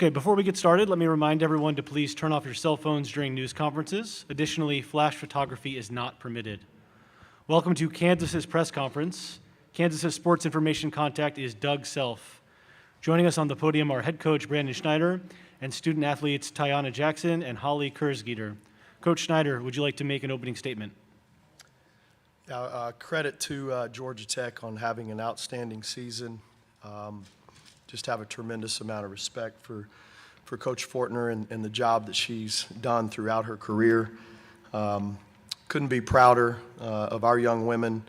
Okay, before we get started, let me remind everyone to please turn off your cell phones during news conferences. Additionally, flash photography is not permitted. Welcome to Kansas's press conference. Kansas's sports information contact is Doug Self. Joining us on the podium are head coach Brandon Schneider and student athletes Tiana Jackson and Holly Kurzgitter. Coach Schneider, would you like to make an opening statement? Credit to Georgia Tech on having an outstanding season. Just have a tremendous amount of respect for Coach Fortner and the job that she's done throughout her career. Couldn't be prouder of our young women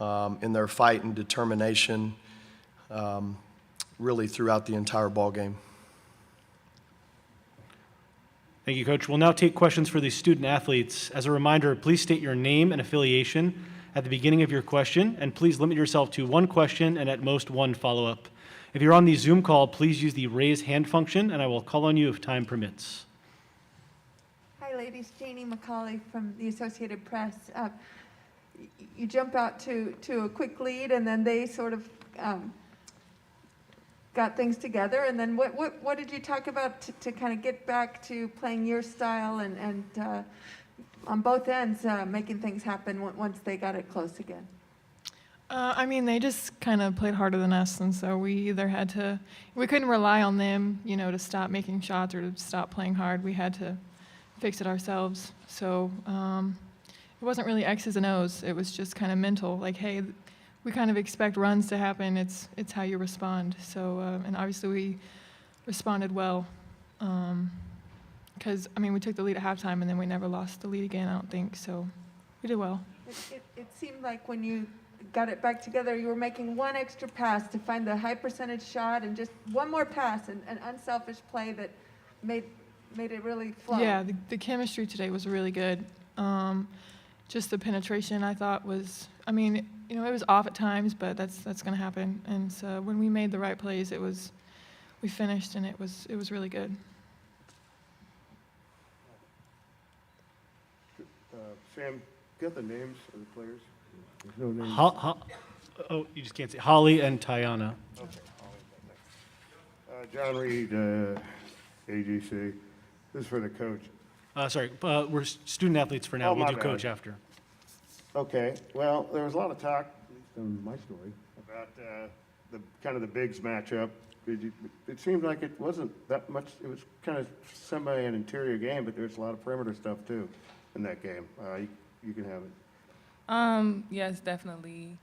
in their fight and determination really throughout the entire ball game. Thank you, Coach. We'll now take questions for the student athletes. As a reminder, please state your name and affiliation at the beginning of your question, and please limit yourself to one question and at most one follow-up. If you're on the Zoom call, please use the raise hand function, and I will call on you if time permits. Hi, ladies. Janie McCauley from the Associated Press. You jump out to a quick lead, and then they sort of got things together. And then what did you talk about to kind of get back to playing your style and on both ends making things happen once they got it close again? They just kind of played harder than us, and so we couldn't rely on them, to stop making shots or to stop playing hard. We had to fix it ourselves. So it wasn't really X's and O's. It was just kind of mental, like, hey, we kind of expect runs to happen. It's how you respond. So, and obviously we responded well because, we took the lead at halftime, and then we never lost the lead again, I don't think. So we did well. It seemed like when you got it back together, you were making one extra pass to find the high percentage shot and just one more pass, an unselfish play that made it really flow. Yeah, the chemistry today was really good. Just the penetration I thought was, it was off at times, but that's going to happen. And so when we made the right plays, we finished, and it was really good. Sam, got the names of the players? There's no names. Oh, you just can't say. Holly and Tiana. Okay. John Reed, AGC. This is for the coach. Sorry, we're student athletes for now. Oh, We'll my do bad. coach after. Okay. Well, there was a lot of talk, at least in my story, about the bigs matchup. It seemed like it wasn't that much. It was kind of an interior game, but there's a lot of perimeter stuff too in that game. You can have it. Yes, definitely.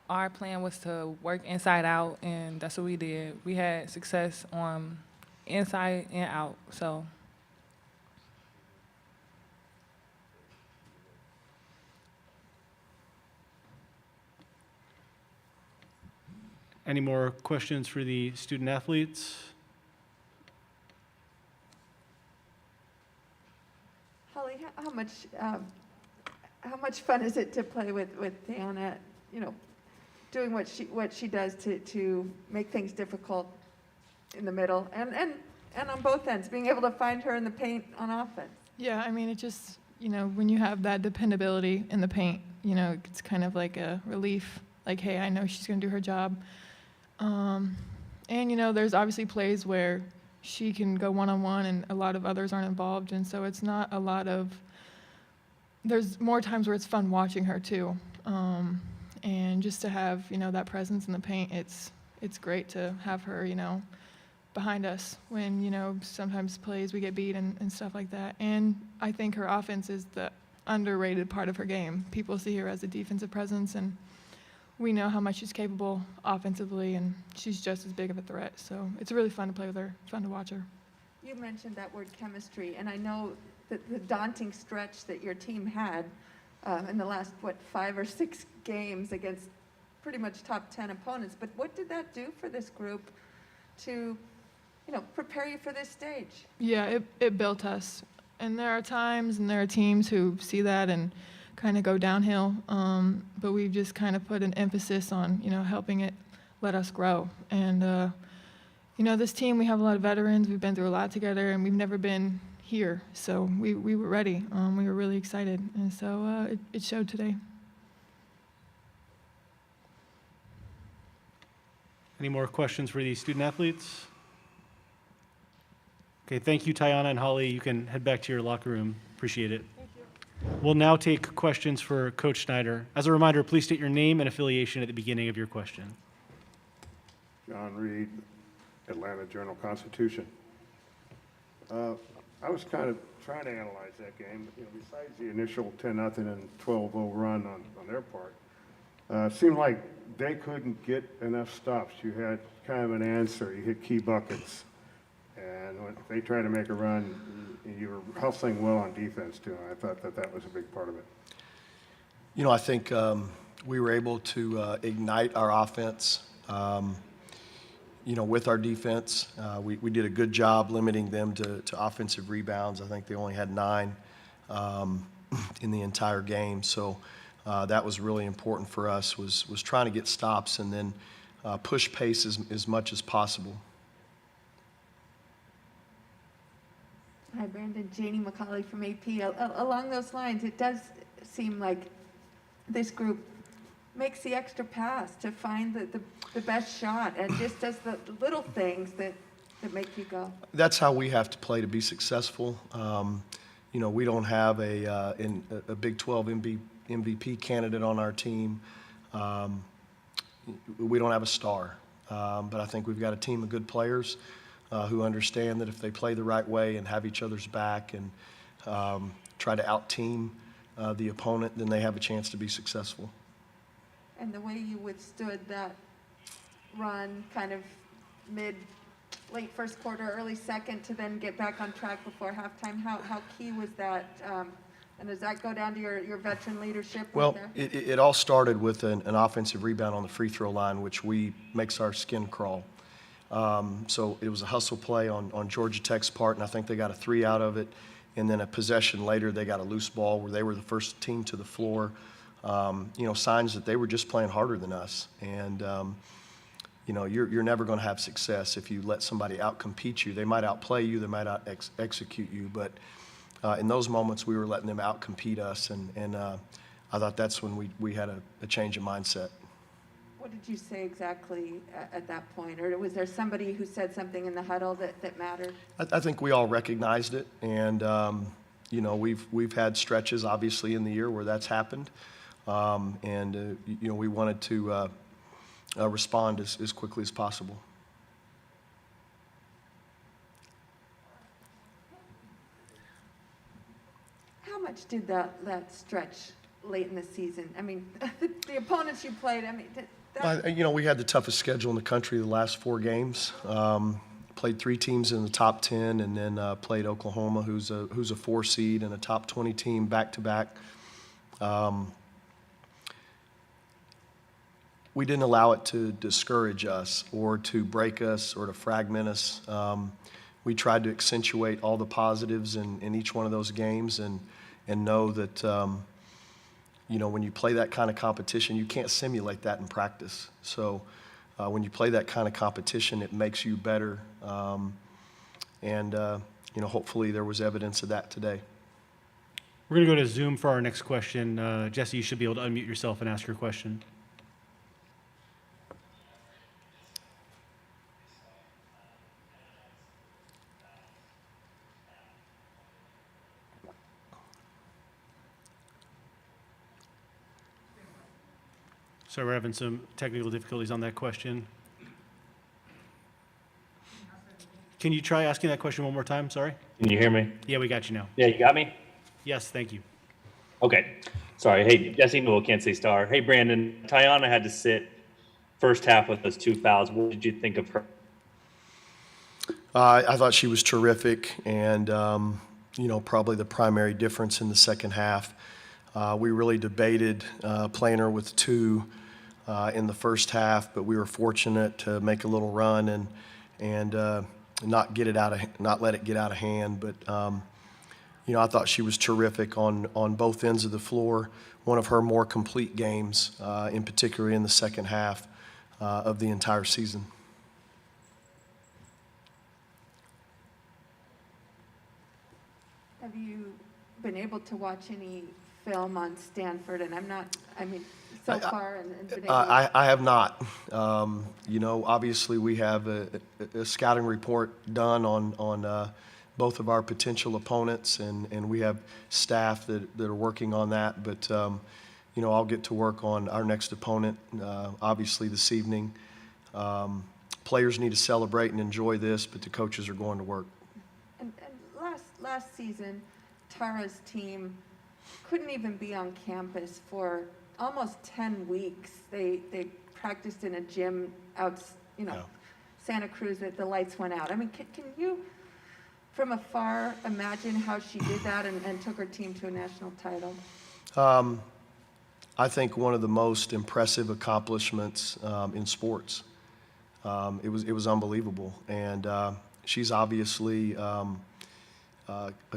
Our plan was to work inside out, and that's what we did. We had success on inside and out, so. Any more questions for the student athletes? Holly, how much fun is it to play with Tiana, doing what she does to make things difficult in the middle and on both ends, being able to find her in the paint on offense? Yeah, it just, when you have that dependability in the paint, it's kind of like a relief. Like, hey, I know she's going to do her job. And, there's obviously plays where she can go one-on-one and a lot of others aren't involved. And so it's not there's more times where it's fun watching her too. And just to have, that presence in the paint, it's great to have her, behind us when, sometimes plays we get beat and stuff like that. And I think her offense is the underrated part of her game. People see her as a defensive presence, and we know how much she's capable offensively, and she's just as big of a threat. So it's really fun to play with her, fun to watch her. You mentioned that word chemistry, and I know that the daunting stretch that your team had in the last, 5 or 6 games against pretty much top 10 opponents. But what did that do for this group to, prepare you for this stage? Yeah, it built us. And there are times and there are teams who see that and kind of go downhill, but we've just kind of put an emphasis on, helping it let us grow. And, this team, we have a lot of veterans. We've been through a lot together, and we've never been here. So we were ready. We were really excited. And so it showed today. Any more questions for the student athletes? Okay, thank you, Tiana and Holly. You can head back to your locker room. Appreciate it. We'll now take questions for Coach Schneider. As a reminder, please state your name and affiliation at the beginning of your question. John Reed, Atlanta Journal-Constitution. I was kind of trying to analyze that game. Besides the initial 10-0 and 12-0 run on their part, seemed like they couldn't get enough stops. You had kind of an answer. You hit key buckets. And when they tried to make a run, you were hustling well on defense, too. And I thought that was a big part of it. I think we were able to ignite our offense, with our defense. We did a good job limiting them to offensive rebounds. I think they only had 9 in the entire game. So that was really important for us, was trying to get stops and then push pace as much as possible. Hi, Brandon. Janie McCauley from AP. Along those lines, it does seem like this group makes the extra pass to find the best shot and just does the little things that make you go. That's how we have to play to be successful. We don't have a Big 12 MVP candidate on our team. We don't have a star. But I think we've got a team of good players who understand that if they play the right way and have each other's back and try to out-team the opponent, then they have a chance to be successful. And the way you withstood that run, kind of late first quarter, early second, to then get back on track before halftime, how key was that? And does that go down to your veteran leadership? Well, there? it all started with an offensive rebound on the free throw line, which makes our skin crawl. So it was a hustle play on Georgia Tech's part, and I think they got a 3 out of it. And then a possession later, they got a loose ball where they were the first team to the floor. Signs that they were just playing harder than us. And, you're never going to have success if you let somebody out-compete you. They might outplay you, they might out-execute you, but in those moments, we were letting them out-compete us, and I thought that's when we had a change of mindset. What did you say exactly at that point? Or was there somebody who said something in the huddle that mattered? I think we all recognized it, and we've had stretches, obviously, in the year where that's happened, and we wanted to respond as quickly as possible. How much did that stretch late in the season? I mean, the opponents you played, We had the toughest schedule in the country the last 4 games. Played 3 teams in the top 10, and then played Oklahoma, who's a 4 seed and a top 20 team back-to-back. We didn't allow it to discourage us or to break us or to fragment us. We tried to accentuate all the positives in each one of those games and know that when you play that kind of competition, you can't simulate that in practice. So when you play that kind of competition, it makes you better. Hopefully there was evidence of that today. We're going to go to Zoom for our next question. Jesse, you should be able to unmute yourself and ask your question. So we're having some technical difficulties on that question. Can you try asking that question one more time? Sorry. Can you hear me? Yeah, we got you now. Yeah, you got me? Yes, thank you. Okay. Sorry. Hey, Jesse Newell, can't say star. Hey, Brandon, Tiana had to sit first half with those 2 fouls. What did you think of her? I thought she was terrific, and probably the primary difference in the second half. We really debated playing her with 2 in the first half, but we were fortunate to make a little run and not let it get out of hand. But I thought she was terrific on both ends of the floor. One of her more complete games, in particular in the second half of the entire season. have you been able to watch any film on Stanford? And so far, and been able I have not. Obviously we have a scouting report done on both of our potential opponents, and we have staff that are working on that. But, I'll get to work on our next opponent, obviously this evening. Players need to celebrate and enjoy this, but the coaches are going to work. And last season, Tara's team couldn't even be on campus for almost 10 weeks. They practiced in a gym out, Yeah. Santa Cruz, that the lights went out. I mean, can you, from afar, imagine how she did that and took her team to a national title? I think one of the most impressive accomplishments in sports. It was unbelievable, and she's obviously a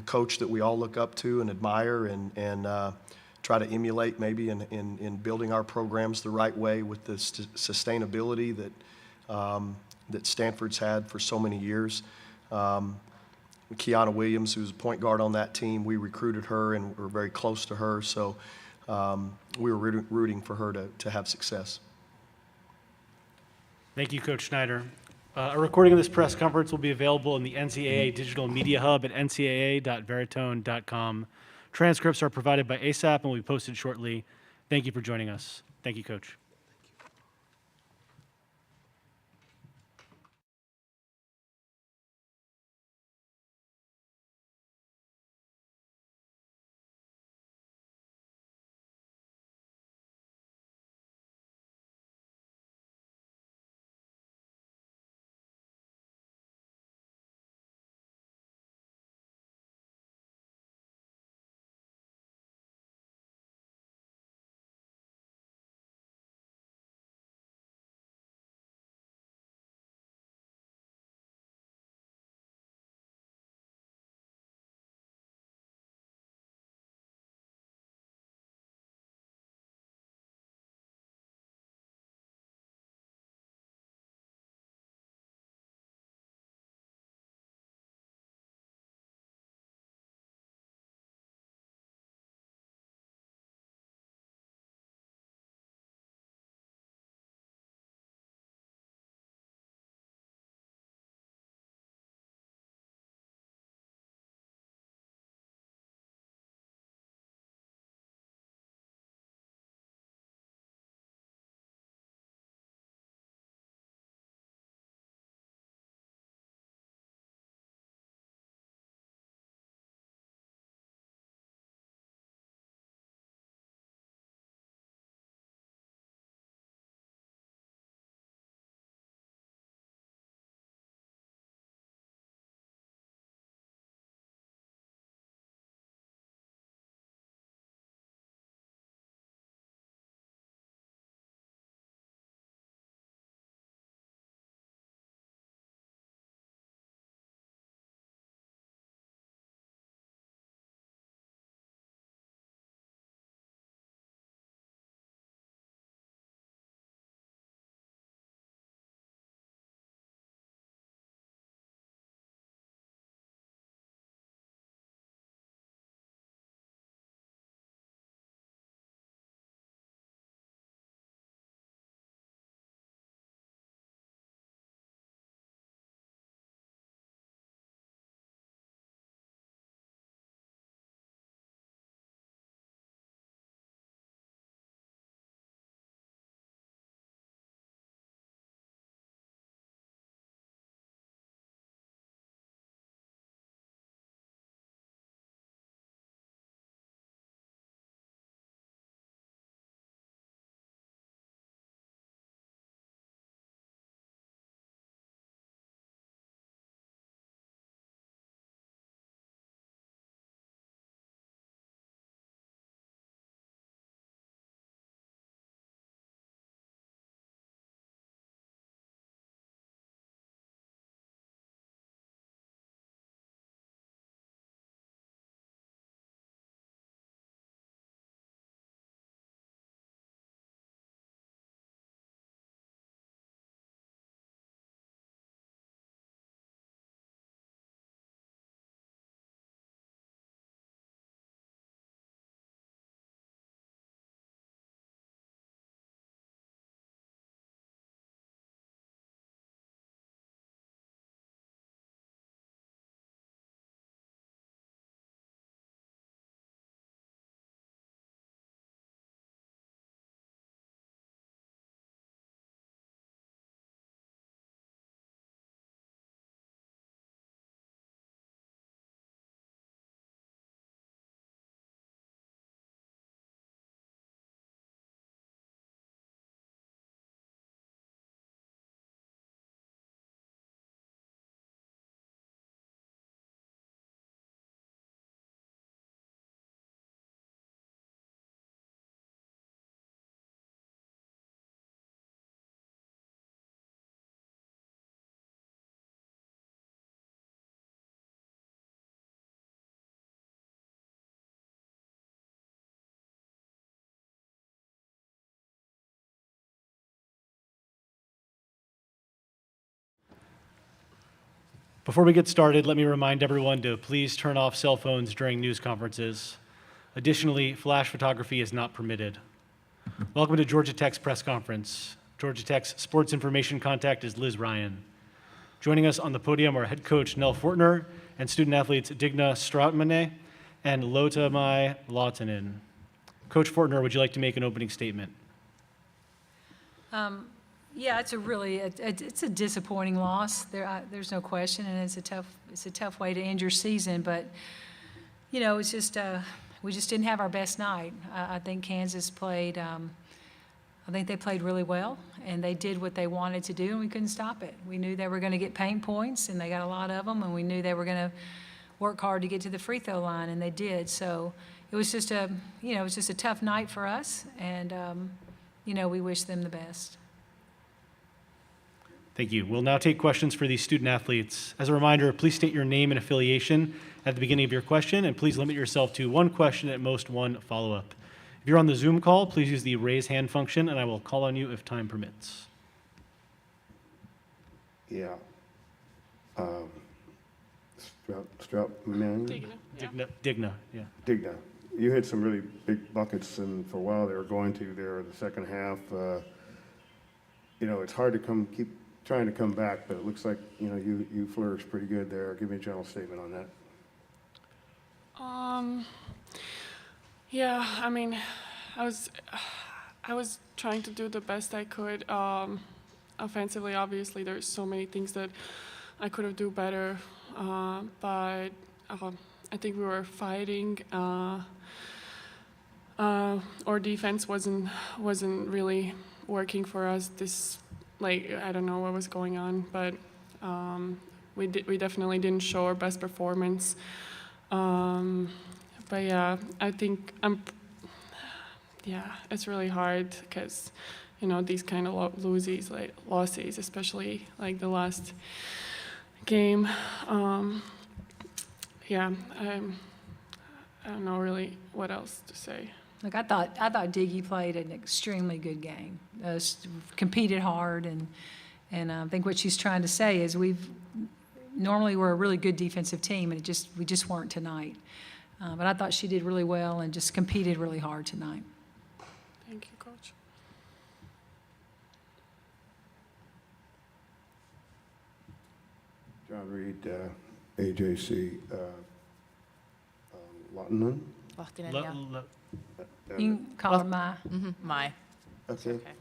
coach that we all look up to and admire, and try to emulate maybe in building our programs the right way with the sustainability that Stanford's had for so many years. Kiana Williams, who's a point guard on that team, we recruited her and we're very close to her, so we were rooting for her to have success. Thank you, Coach Schneider. A recording of this press conference will be available in the NCAA Digital Media Hub at ncaa.veritone.com. Transcripts are provided by ASAP and will be posted shortly. Thank you for joining us. Thank you, Coach. Before we get started, let me remind everyone to please turn off cell phones during news conferences. Additionally, flash photography is not permitted. Welcome to Georgia Tech's press conference. Georgia Tech's sports information contact is Liz Ryan. Joining us on the podium are head coach Nell Fortner and student athletes Digna Strautmane and Lotamai Lautanen. Coach Fortner, would you like to make an opening statement? Yeah, it's it's a disappointing loss. There's no question, and it's a tough way to end your season. But you know, it's just we just didn't have our best night. I think Kansas played. I think they played really well, and they did what they wanted to do, and we couldn't stop it. We knew they were going to get paint points, and they got a lot of them, and we knew they were going to work hard to get to the free throw line, and they did. So it was just it was just a tough night for us, and we wish them the best. Thank you. We'll now take questions for these student athletes. As a reminder, please state your name and affiliation at the beginning of your question, and please limit yourself to one question, at most one follow-up. If you're on the Zoom call, please use the raise hand function, and I will call on you if time permits. Yeah. Strautmane? Digna, yeah. Digna. You hit some really big buckets, and for a while they were going to there in the second half. It's hard to keep trying to come back, but it looks like, you flourished pretty good there. Give me a general statement on that. Yeah, I mean, I was trying to do the best I could. Offensively, obviously, there's so many things that I could have do better, but I think we were fighting. Our defense wasn't really working for us. I don't know what was going on, but we definitely didn't show our best performance. But yeah, I think it's really hard because, these kind of losses, especially like the last game. I don't know really what else to say. Look, I thought Diggy played an extremely good game. Competed hard, and I think what she's trying to say is normally we're a really good defensive team, and we just weren't tonight. But I thought she did really well and just competed really hard tonight. Thank you, Coach. John Reed, AJC, Lautanen? Lahtinen, Le- yeah. le- You can call her Mai. My. Okay. Okay.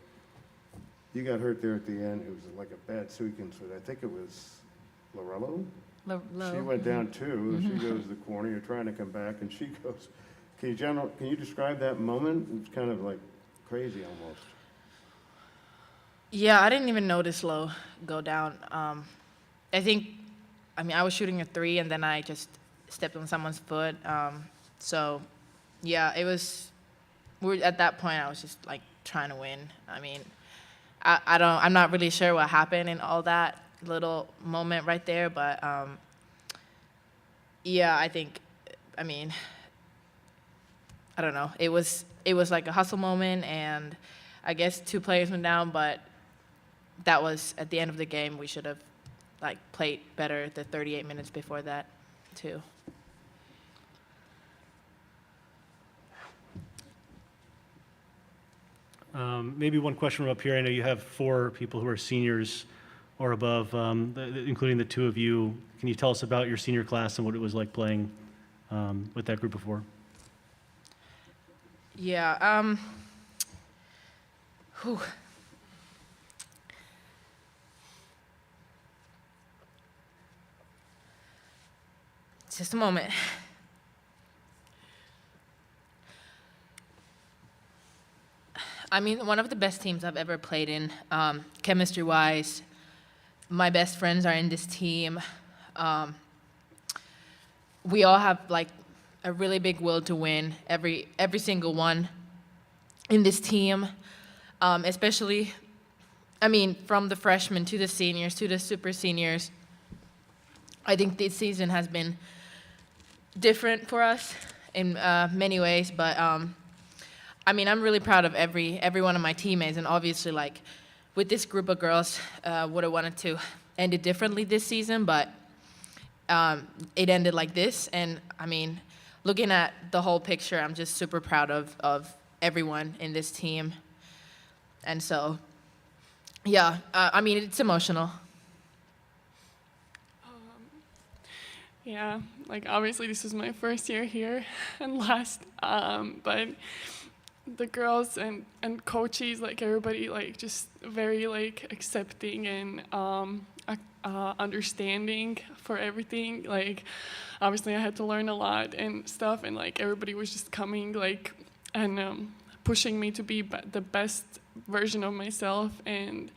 You got hurt there at the end. It was like a bad sequence, but I think it was Lorello? She went down too. She goes to the corner. You're trying to come back, and she goes. Can you describe that moment? It's kind of like crazy almost. Yeah, I didn't even notice Lo go down. I was shooting a 3, and then I just stepped on someone's foot. So, yeah, at that point, I was just like trying to win. I mean, I'm not really sure what happened in all that little moment right there, but I don't know. It was like a hustle moment, and I guess 2 players went down, but that was at the end of the game. We should have played better the 38 minutes before that too. Maybe one question from up here. I know you have 4 people who are seniors or above, including the 2 of you. Can you tell us about your senior class and what it was like playing with that group before? Yeah. Just a moment. I mean, one of the best teams I've ever played in, chemistry-wise. My best friends are in this team. We all have a really big will to win. Every single one in this team, especially, from the freshmen to the seniors to the super seniors. I think this season has been different for us in many ways, but I'm really proud of every one of my teammates, and obviously, with this group of girls, would have wanted to end it differently this season, but it ended like this. And I mean, looking at the whole picture, I'm just super proud of everyone in this team. And so, yeah, I mean, it's emotional. Yeah, like obviously this was my first year here and last, but the girls and coaches, like everybody, like just very like accepting and understanding for everything. Like obviously I had to learn a lot and stuff, and like everybody was just coming like and pushing me to be the best version of myself. And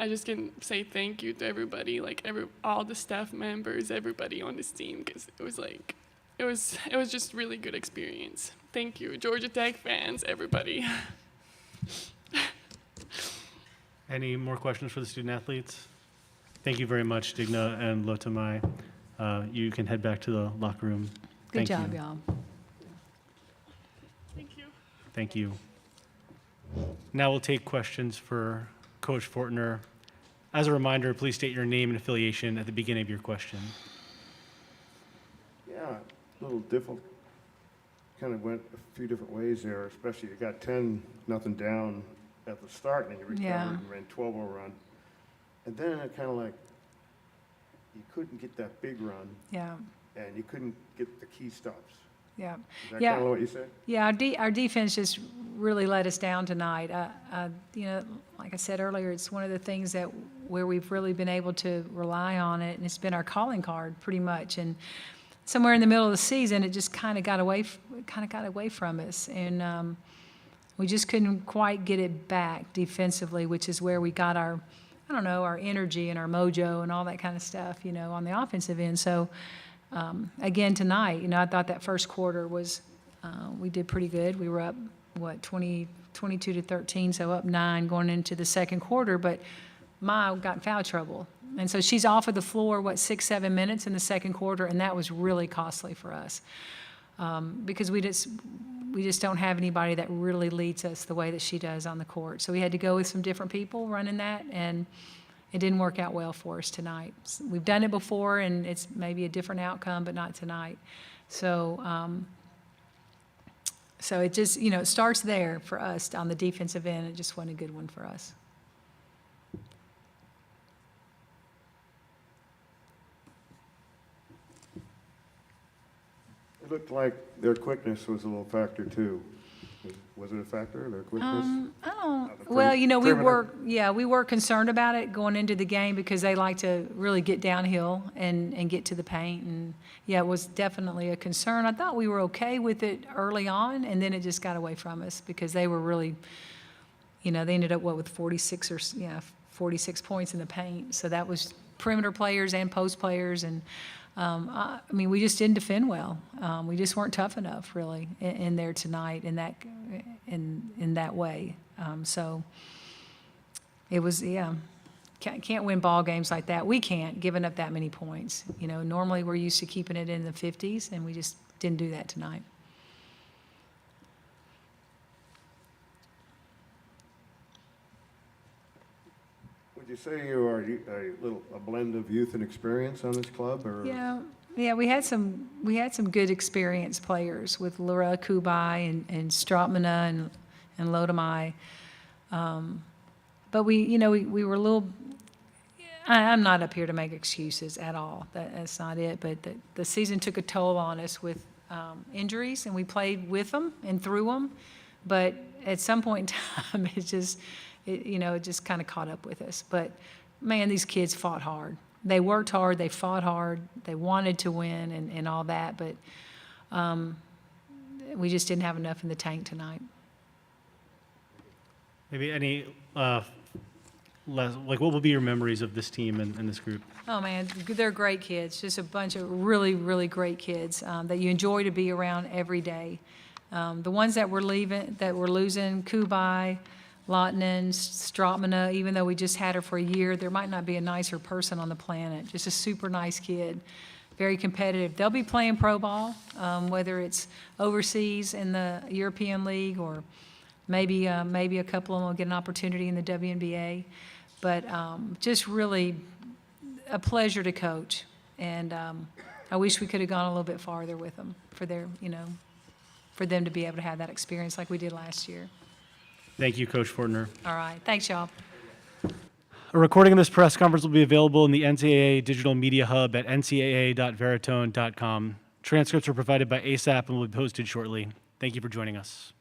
I just can say thank you to everybody, like all the staff members, everybody on this team, because it was like, it was just really good experience. Thank you, Georgia Tech fans, everybody. Any more questions for the student athletes? Thank you very much, Digna and Lotamai. You can head back to the locker room. Good Thank job, you. y'all. Thank you. Thank you. Now we'll take questions for Coach Fortner. As a reminder, please state your name and affiliation at the beginning of your question. Yeah, a little difficult. Kind of went a few different ways there, especially you got 10-0 down at the start, and then you recovered Yeah. and ran 12-0 run. And then it kind of like, you couldn't get that big run, Yeah, and you couldn't get the key stops. yeah. Is that Yeah. kind of what you said? Yeah, our defense just really let us down tonight. You know, like I said earlier, it's one of the things that where we've really been able to rely on it, and it's been our calling card pretty much. And somewhere in the middle of the season, it just kind of got away from us, and we just couldn't quite get it back defensively, which is where we got our, I don't know, our energy and our mojo and all that kind of stuff, you know, on the offensive end. So. Again, tonight, you know, I thought that first quarter was, we did pretty good. We were up, 22-13, so up 9 going into the second quarter, but Maya got in foul trouble. And so she's off of the floor, 6-7 minutes in the second quarter, and that was really costly for us. Because we just don't have anybody that really leads us the way that she does on the court. So we had to go with some different people running that, and it didn't work out well for us tonight. We've done it before, and it's maybe a different outcome, but not tonight. So, so it just, you know, it starts there for us on the defensive end. It just wasn't a good one for us. It looked like their quickness was a little factor too. Was it a factor, their quickness? I don't, the well, you know, we perimeter? were concerned about it going into the game because they like to really get downhill and get to the paint. And yeah, it was definitely a concern. I thought we were okay with it early on, and then it just got away from us because they were really, you know, they ended up, with 46 points in the paint. So that was perimeter players and post players. And I mean, we just didn't defend well. We just weren't tough enough, really, in there tonight in that way. So it was, yeah. Can't win ball games like that. We can't, giving up that many points. You know, normally we're used to keeping it in the 50s, and we just didn't do that tonight. Would you say you are a blend of youth and experience on this club, or? Yeah, we had some good experienced players with Laura Kubai and Stratmana and Lotamai. But we were a little. I'm not up here to make excuses at all. That's not it. But the season took a toll on us with injuries, and we played with them and through them. But at some point in time, it just kind of caught up with us. But man, these kids fought hard. They worked hard. They fought hard. They wanted to win and all that. But we just didn't have enough in the tank tonight. Maybe any, what will be your memories of this team and this group? Oh, man, they're great kids. Just a bunch of really, really great kids that you enjoy to be around every day. The ones that we're losing, Kubai, Lottinen, Stratmana, even though we just had her for a year, there might not be a nicer person on the planet. Just a super nice kid, very competitive. They'll be playing pro ball, whether it's overseas in the European League or maybe a couple of them will get an opportunity in the WNBA. But just really a pleasure to coach. And I wish we could have gone a little bit farther with them for their, for them to be able to have that experience like we did last year. Thank you, Coach Fortner. All right, thanks, y'all. A recording of this press conference will be available in the NCAA Digital Media Hub at ncaa.veritone.com. Transcripts were provided by ASAP and will be posted shortly. Thank you for joining us.